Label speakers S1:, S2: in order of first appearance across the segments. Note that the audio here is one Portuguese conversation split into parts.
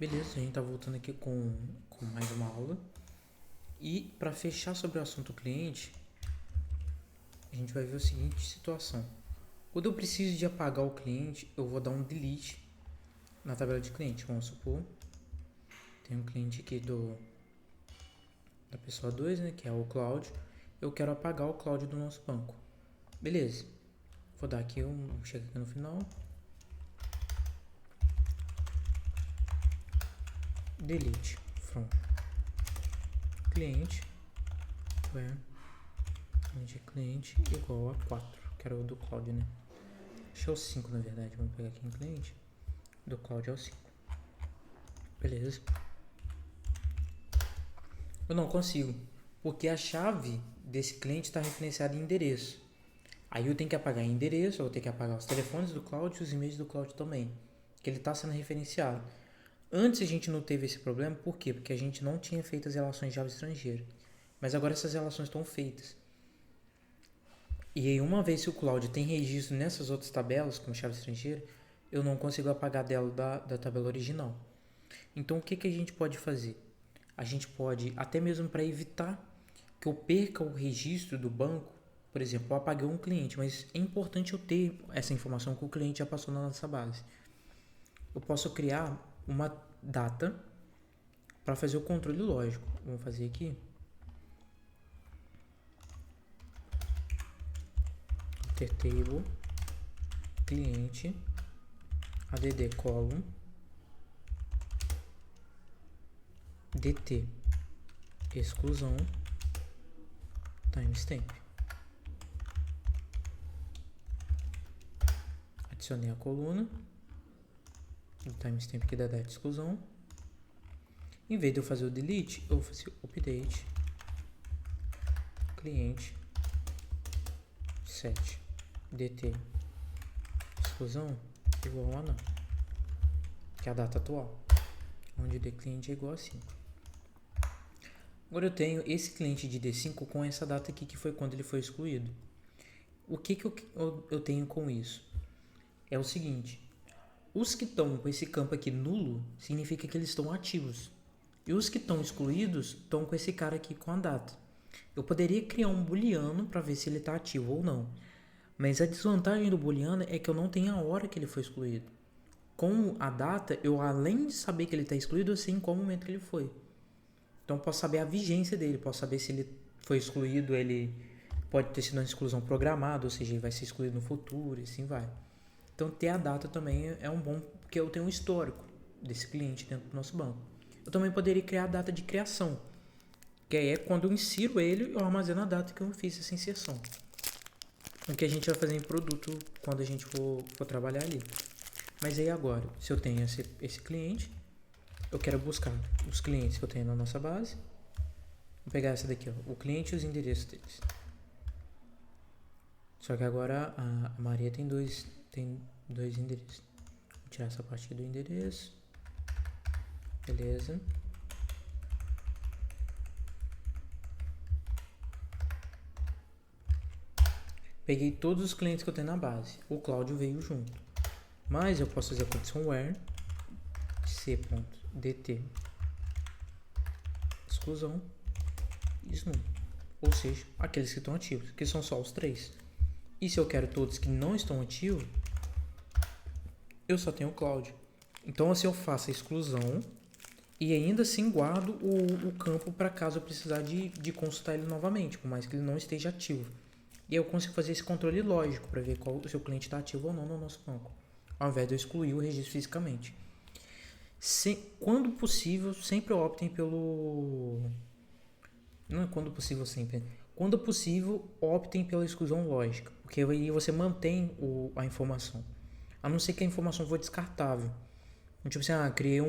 S1: Beleza, a gente tá voltando aqui com mais uma aula. E para fechar sobre o assunto cliente, a gente vai ver a seguinte situação. Quando eu preciso de apagar o cliente, eu vou dar um delete na tabela de cliente. Vamos supor, tem um cliente aqui da pessoa 2, né, que é o Cláudio. Eu quero apagar o Cláudio do nosso banco. Beleza, vou dar aqui chega aqui no final. Delete from cliente where cliente igual a 4, que era o do Cláudio, né? Acho que é o 5 na verdade. Vamos pegar aqui em cliente. Do Cláudio é o 5. Beleza. Eu não consigo, porque a chave desse cliente está referenciada em endereço. Aí eu tenho que apagar endereço, eu tenho que apagar os telefones do Cláudio e os e-mails do Cláudio também, que ele está sendo referenciado. Antes a gente não teve esse problema, por quê? Porque a gente não tinha feito as relações de Java estrangeira. Mas agora essas relações estão feitas. E aí, uma vez que o Cláudio tem registro nessas outras tabelas, como chave estrangeira, eu não consigo apagar dela da tabela original. Então, o que a gente pode fazer? A gente pode, até mesmo para evitar que eu perca o registro do banco, por exemplo, eu apaguei um cliente, mas é importante eu ter essa informação que o cliente já passou na nossa base. Eu posso criar uma data para fazer o controle lógico. Vamos fazer aqui. Table cliente add column dt exclusão timestamp. Adicionei a coluna o timestamp aqui da data de exclusão. Em vez de eu fazer o delete, eu vou fazer update cliente set dt exclusão igual a não, que é a data atual, onde d cliente é igual a 5. Agora eu tenho esse cliente de D5 com essa data aqui, que foi quando ele foi excluído. O que eu tenho com isso? É o seguinte, os que estão com esse campo aqui nulo, significa que eles estão ativos. E os que estão excluídos estão com esse cara aqui com a data. Eu poderia criar um booleano para ver se ele está ativo ou não. Mas a desvantagem do booleano é que eu não tenho a hora que ele foi excluído. Com a data, eu além de saber que ele está excluído, eu sei em qual momento que ele foi. Então eu posso saber a vigência dele, posso saber se ele foi excluído, ele pode ter sido uma exclusão programada, ou seja, ele vai ser excluído no futuro e assim vai. Então ter a data também é um bom, porque eu tenho um histórico desse cliente dentro do nosso banco. Eu também poderia criar a data de criação, que aí é quando eu insiro ele, eu armazeno a data que eu fiz essa inserção. O que a gente vai fazer em produto quando a gente for trabalhar ali. Mas aí agora, se eu tenho esse cliente, eu quero buscar os clientes que eu tenho na nossa base. Vou pegar essa daqui, ó, o cliente e os endereços deles. Só que agora a Maria tem dois endereços. Vou tirar essa parte aqui do endereço. Beleza. Peguei todos os clientes que eu tenho na base. O Cláudio veio junto. Mas eu posso fazer a condição where c.dt exclusão isso não. Ou seja, aqueles que estão ativos, que são só os 3. E se eu quero todos que não estão ativos, eu só tenho o Cláudio. Então assim eu faço a exclusão e ainda assim guardo o campo para caso eu precisar de consultar ele novamente, por mais que ele não esteja ativo. E eu consigo fazer esse controle lógico para ver qual o seu cliente está ativo ou não no nosso banco, ao invés de eu excluir o registro fisicamente. Quando possível, sempre optem pelo... Não é quando possível sempre. Quando possível, optem pela exclusão lógica, porque aí você mantém a informação. A não ser que a informação for descartável. Tipo assim, criei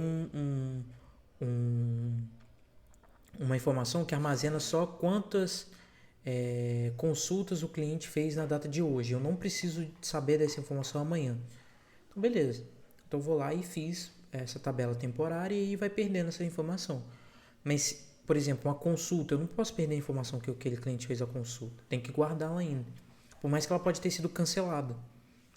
S1: uma informação que armazena só quantas consultas o cliente fez na data de hoje. Eu não preciso saber dessa informação amanhã. Então, beleza. Então, eu vou lá e fiz essa tabela temporária e vai perdendo essa informação. Mas, por exemplo, uma consulta, eu não posso perder a informação que aquele cliente fez a consulta. Tem que guardá-la ainda. Por mais que ela pode ter sido cancelada.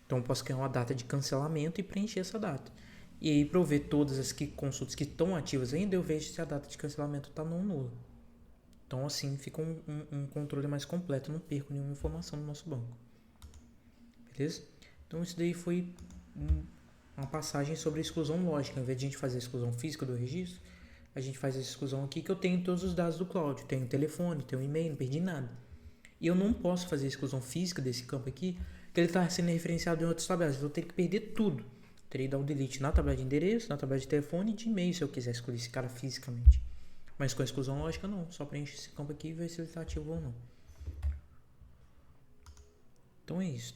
S1: Então, eu posso criar uma data de cancelamento e preencher essa data. E aí, para eu ver todas as consultas que estão ativas ainda, eu vejo se a data de cancelamento está não nula. Então, assim, fica um controle mais completo. Eu não perco nenhuma informação no nosso banco. Beleza? Então, isso daí foi uma passagem sobre a exclusão lógica. Ao invés de a gente fazer a exclusão física do registro, a gente faz essa exclusão aqui que eu tenho todos os dados do Cláudio. Tenho o telefone, tenho o e-mail, não perdi nada. E eu não posso fazer a exclusão física desse campo aqui, que ele está sendo referenciado em outras tabelas. Então, eu teria que perder tudo. Teria que dar um delete na tabela de endereço, na tabela de telefone e de e-mail, se eu quiser excluir esse cara fisicamente. Mas com a exclusão lógica, não. Só preenche esse campo aqui e vê se ele está ativo ou não. Então é isso.